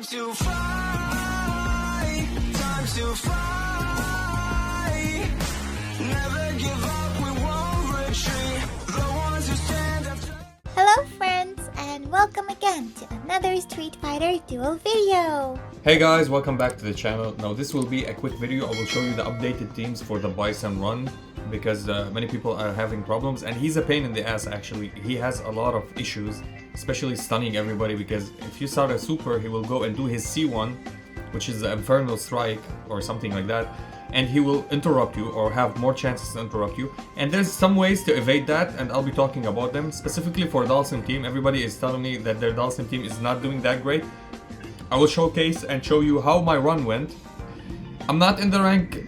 Time to fly, time to fly. Never give up, we won't retreat. The ones who stand up. Hello friends, and welcome again to another Street Fighter Duel video. Hey guys, welcome back to the channel. Now this will be a quick video. I will show you the updated teams for the Bison run because many people are having problems and he's a pain in the ass actually. He has a lot of issues, especially stunning everybody, because if you start a super he will go and do his C1, which is the Infernal Strike or something like that, and he will interrupt you or have more chances to interrupt you. And there's some ways to evade that, and I'll be talking about them. Specifically for Dhalsim Team, everybody is telling me that their Dhalsim Team is not doing that great. I will showcase and show you how my run went. I'm not in the rank,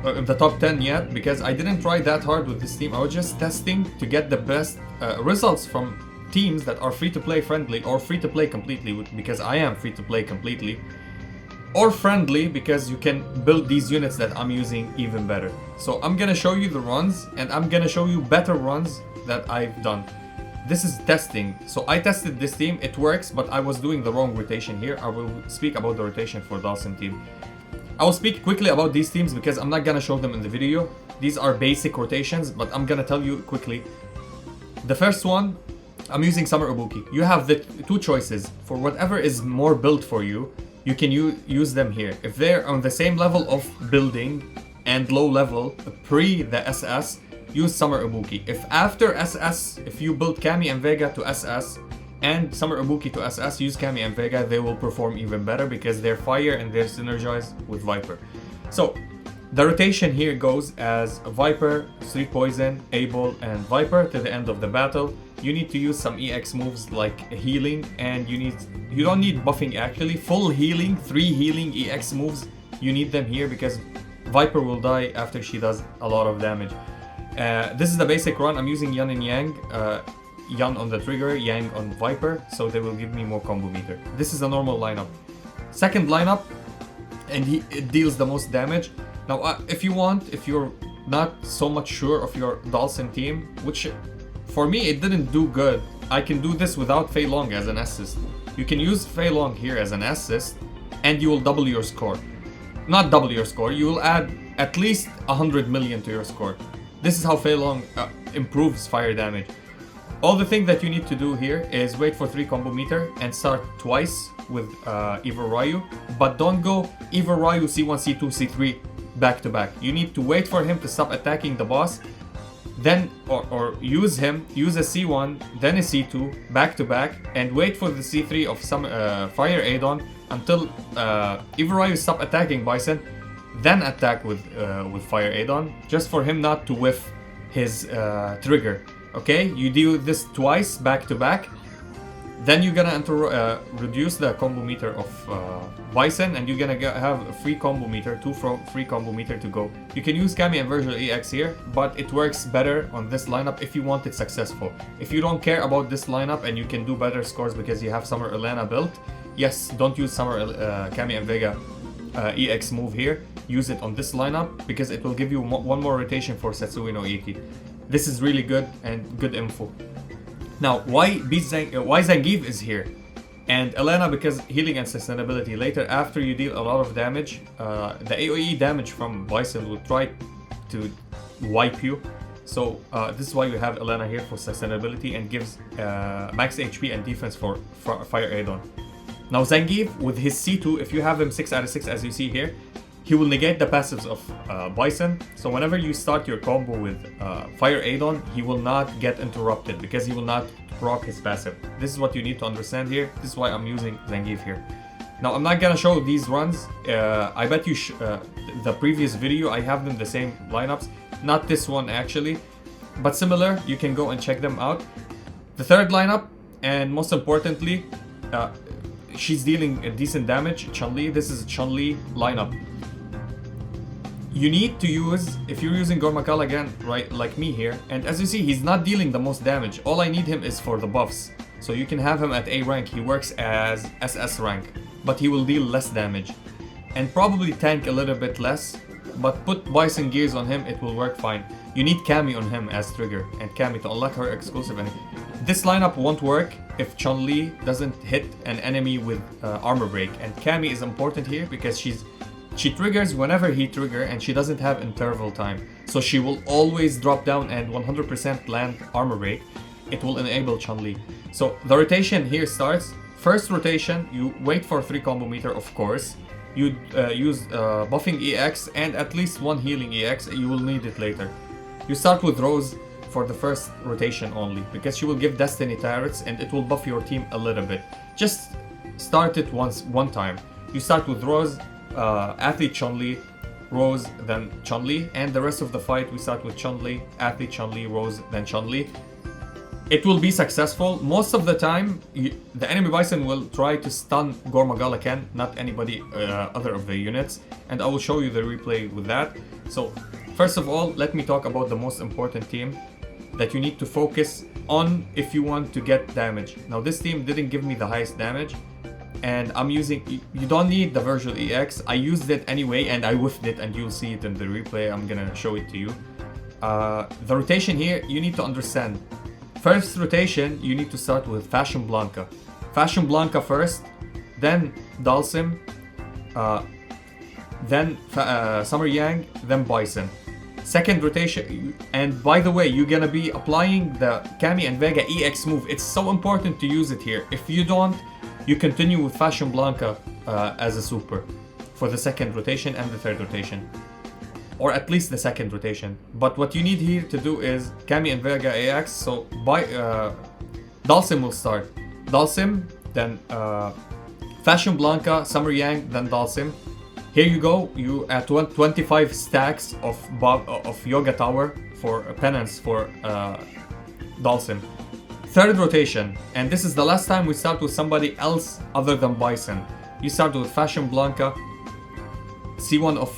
in the top 10 yet, because I didn't try that hard with this team. I was just testing to get the best results from teams that are free-to-play friendly, or free-to-play completely, because I am free-to-play completely. Or friendly, because you can build these units that I'm using even better. So I'm gonna show you the runs, and I'm gonna show you better runs that I've done. This is testing. So I tested this team, it works, but I was doing the wrong rotation here. I will speak about the rotation for Dhalsim Team. I will speak quickly about these teams because I'm not gonna show them in the video. These are basic rotations, but I'm gonna tell you quickly. The first one, I'm using Summer Ibuki. You have the two choices. For whatever is more built for you, you can use them here. If they're on the same level of building and low level pre the SS, use Summer Ibuki. If after SS, if you build Kami and Vega to SS and Summer Ibuki to SS, use Kami and Vega, they will perform even better because they're fire and they're synergized with Viper. So the rotation here goes as Viper, Street Poison, Able, and Viper to the end of the battle. You need to use some EX moves like healing, and you don't need buffing actually. Full healing, 3 healing EX moves, you need them here because Viper will die after she does a lot of damage. This is the basic run. I'm using Yan and Yang. Yan on the trigger, Yang on Viper, so they will give me more combo meter. This is a normal lineup. Second lineup, and it deals the most damage. Now, if you're not so much sure of your Dhalsim team, which for me it didn't do good, I can do this without Fei Long as an assist. You can use Fei Long here as an assist, and you will double your score. Not double your score, you will add at least 100 million to your score. This is how Fei Long improves fire damage. All the thing that you need to do here is wait for 3 combo meter and start twice with Evo Ryu, but don't go Evo Ryu C1, C2, C3 back to back. You need to wait for him to stop attacking the boss, then or use a C1, then a C2 back to back, and wait for the C3 of some Fire Aidon until Evo Ryu stop attacking Bison, then attack with Fire Aidon, just for him not to whiff his trigger. Okay, you do this twice back to back, then you're gonna reduce the combo meter of Bison, and you're gonna have a free combo meter, 2 free combo meter to go. You can use Kami and Virgil EX here, but it works better on this lineup if you want it successful. If you don't care about this lineup and you can do better scores because you have Summer Elena built, yes, don't use Summer Kami and Vega EX move here. Use it on this lineup because it will give you one more rotation for Setsui no Iki. This is really good and good info. Now, why Zangief is here and Elena, because healing and sustainability. Later, after you deal a lot of damage, the AoE damage from Bison will try to wipe you. So this is why we have Elena here for sustainability and gives max HP and defense for Fire Aidon. Now Zangief with his C2, if you have him 6 out of 6 as you see here, he will negate the passives of Bison. So whenever you start your combo with Fire Aidon, he will not get interrupted because he will not proc his passive. This is what you need to understand here. This is why I'm using Zangief here. Now I'm not gonna show these runs. I bet you the previous video I have them the same lineups. Not this one actually, but similar. You can go and check them out. The third lineup, and most importantly, she's dealing a decent damage. Chun-Li. This is a Chun-Li lineup. You need to use, if you're using Gormakal again, right, like me here, and as you see, he's not dealing the most damage. All I need him is for the buffs. So you can have him at A rank, he works as SS rank, but he will deal less damage. And probably tank a little bit less, but put Bison gears on him, it will work fine. You need Kami on him as trigger, and Kami to unlock her exclusive. And this lineup won't work if Chun-Li doesn't hit an enemy with armor break. And Cammy is important here because she triggers whenever he triggers, and she doesn't have interval time. So she will always drop down and 100% land armor break. It will enable Chun-Li. So the rotation here starts. First rotation, you wait for 3 combo meter, of course. You use buffing EX and at least 1 healing EX. You will need it later. You start with Rose for the first rotation only, because she will give Destiny turrets and it will buff your team a little bit. Just start it one time. You start with Rose, Athlete Chun-Li, Rose, then Chun-Li, and the rest of the fight we start with Chun-Li, Athlete Chun-Li, Rose, then Chun-Li. It will be successful. Most of the time, the enemy Bison will try to stun Gormagala Ken, not anybody other of the units, and I will show you the replay with that. So, first of all, let me talk about the most important team that you need to focus on if you want to get damage. Now, this team didn't give me the highest damage, and I'm using... You don't need the Virtual EX. I used it anyway, and I whiffed it, and you'll see it in the replay. I'm gonna show it to you. The rotation here, you need to understand. First rotation, you need to start with Fashion Blanca. Fashion Blanca first, then Dhalsim, then Summer Yang, then Bison. Second rotation, and by the way, you're gonna be applying the Cammy and Vega EX move. It's so important to use it here. If you don't, you continue with Fashion Blanca as a super for the second rotation and the third rotation. Or at least the second rotation. But what you need here to do is Cammy and Vega AX. So Dhalsim will start. Dhalsim, then Fashion Blanca, Summer Yang, then Dhalsim. Here you go. You add 25 stacks of Yoga Tower for penance for Dhalsim. Third rotation, and this is the last time we start with somebody else other than Bison. You start with Fashion Blanca, C1 of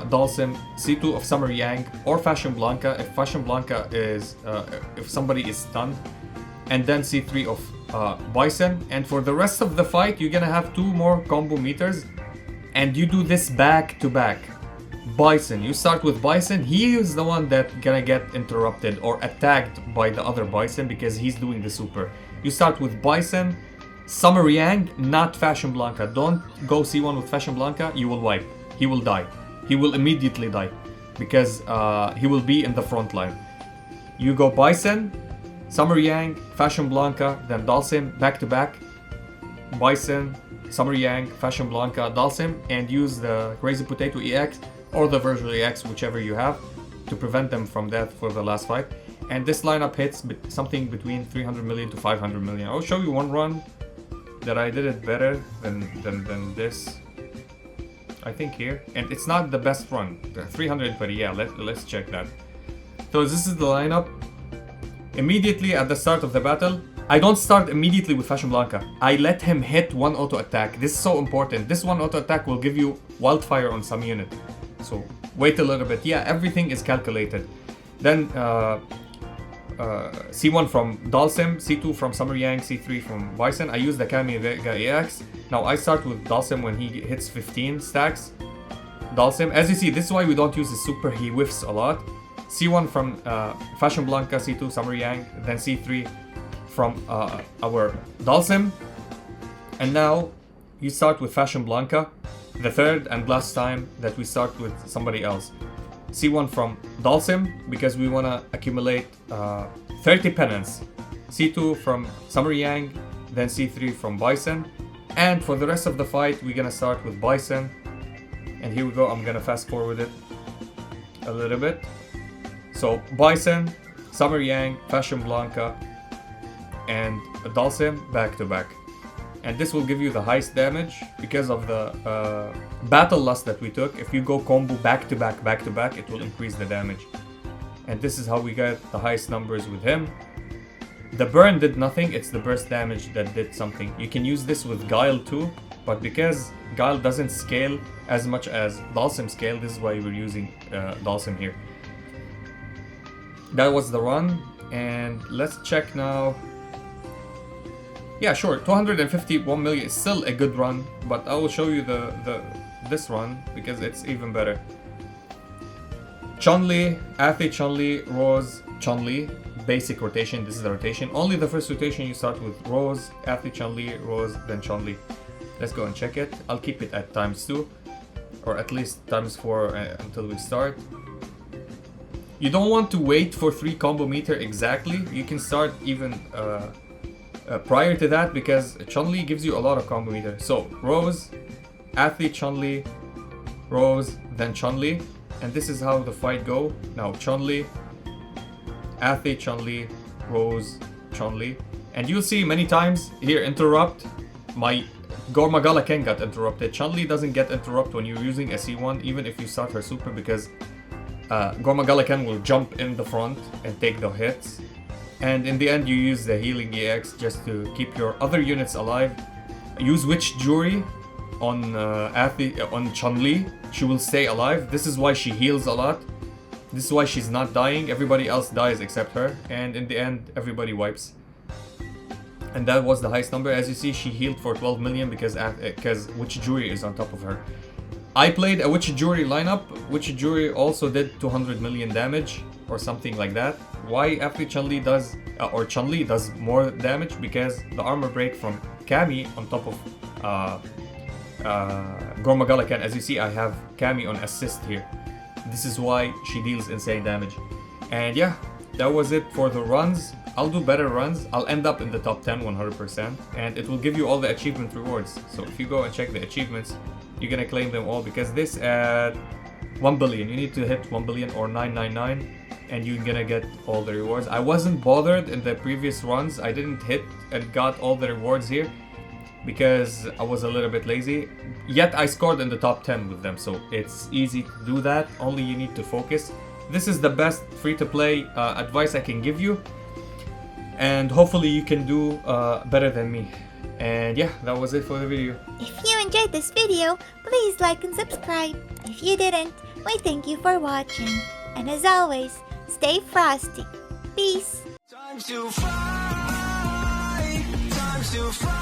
Dhalsim, C2 of Summer Yang, or Fashion Blanca if Fashion Blanca is if somebody is stunned, and then C3 of Bison. And for the rest of the fight, you're gonna have 2 more combo meters, and you do this back to back. Bison, you start with Bison. He is the one that gonna get interrupted or attacked by the other Bison because he's doing the super. You start with Bison, Summer Yang, not Fashion Blanca. Don't go C1 with Fashion Blanca, you will wipe. He will die. He will immediately die because he will be in the front line. You go Bison, Summer Yang, Fashion Blanca, then Dhalsim, back to back. Bison, Summer Yang, Fashion Blanca, Dhalsim, and use the Crazy Potato EX or the Virtual EX, whichever you have, to prevent them from death for the last fight. And this lineup hits something between 300 million to 500 million. I'll show you one run that I did it better than this. I think here, and it's not the best run. 320, yeah. Let's check that. So this is the lineup. Immediately at the start of the battle, I don't start immediately with Fashion Blanca. I let him hit 1 auto attack. This is so important. This 1 auto attack will give you wildfire on some unit. So wait a little bit. Yeah, everything is calculated. Then C1 from Dhalsim, C2 from Summer Yang, C3 from Bison. I use the Cammy Vega EX. Now I start with Dhalsim when he hits 15 stacks. Dhalsim, as you see, this is why we don't use his super, he whiffs a lot. C1 from Fashion Blanca, C2 Summer Yang, then C3 from our Dhalsim. And now you start with Fashion Blanca, the third and last time that we start with somebody else. C1 from Dhalsim, because we want to accumulate 30 penance. C2 from Summer Yang, then C3 from Bison. And for the rest of the fight, we're gonna start with Bison. And here we go, I'm gonna fast forward it a little bit. So Bison, Summer Yang, Fashion Blanca, and Dhalsim back to back. And this will give you the highest damage because of the battle loss that we took. If you go combo back to back, it will increase the damage. And this is how we get the highest numbers with him. The burn did nothing, it's the burst damage that did something. You can use this with Guile too, but because Guile doesn't scale as much as Dhalsim scale, this is why we're using Dhalsim here. That was the run, and let's check now. Yeah, sure, 251 million is still a good run, but I will show you this run because it's even better. Chun-Li, Athlete Chun-Li, Rose, Chun-Li, basic rotation. This is the rotation. Only the first rotation you start with Rose, Athlete Chun-Li, Rose, then Chun-Li. Let's go and check it. I'll keep it at ×2 or at least ×4 until we start. You don't want to wait for 3 combo meter exactly. You can start even prior to that because Chun-Li gives you a lot of combo meter. So Rose, Athlete Chun-Li, Rose, then Chun-Li, and this is how the fight go. Now Chun-Li, Athlete Chun-Li, Rose, Chun-Li, and you'll see many times here interrupt. My Gormagala Ken got interrupted. Chun-Li doesn't get interrupt when you're using a C1, even if you start her super, because Gormagala Ken will jump in the front and take the hits. And in the end, you use the healing EX just to keep your other units alive. Use Witch Jury on on Chun-Li. She will stay alive. This is why she heals a lot. This is why she's not dying. Everybody else dies except her. And in the end, everybody wipes. And that was the highest number. As you see, she healed for 12 million because Witch Jury is on top of her. I played a Witch Jury lineup. Witch Jury also did 200 million damage or something like that. Why Athlete Chun-Li does, or Chun-Li does more damage? Because the armor break from Cammy on top of Gormagala Ken. As you see, I have Cammy on assist here. This is why she deals insane damage. And yeah, that was it for the runs. I'll do better runs. I'll end up in the top 10 100%, and it will give you all the achievement rewards. So if you go and check the achievements, you're gonna claim them all, because this at 1 billion, you need to hit 1 billion or 999 and you're gonna get all the rewards. I wasn't bothered in the previous runs. I didn't hit and got all the rewards here because I was a little bit lazy. Yet I scored in the top 10 with them, so it's easy to do that. Only you need to focus. This is the best free-to-play advice I can give you, and hopefully you can do better than me. And yeah, that was it for the video. If you enjoyed this video, please like and subscribe. If you didn't, we thank you for watching. And as always, stay frosty. Peace. Time to fight, time to fight.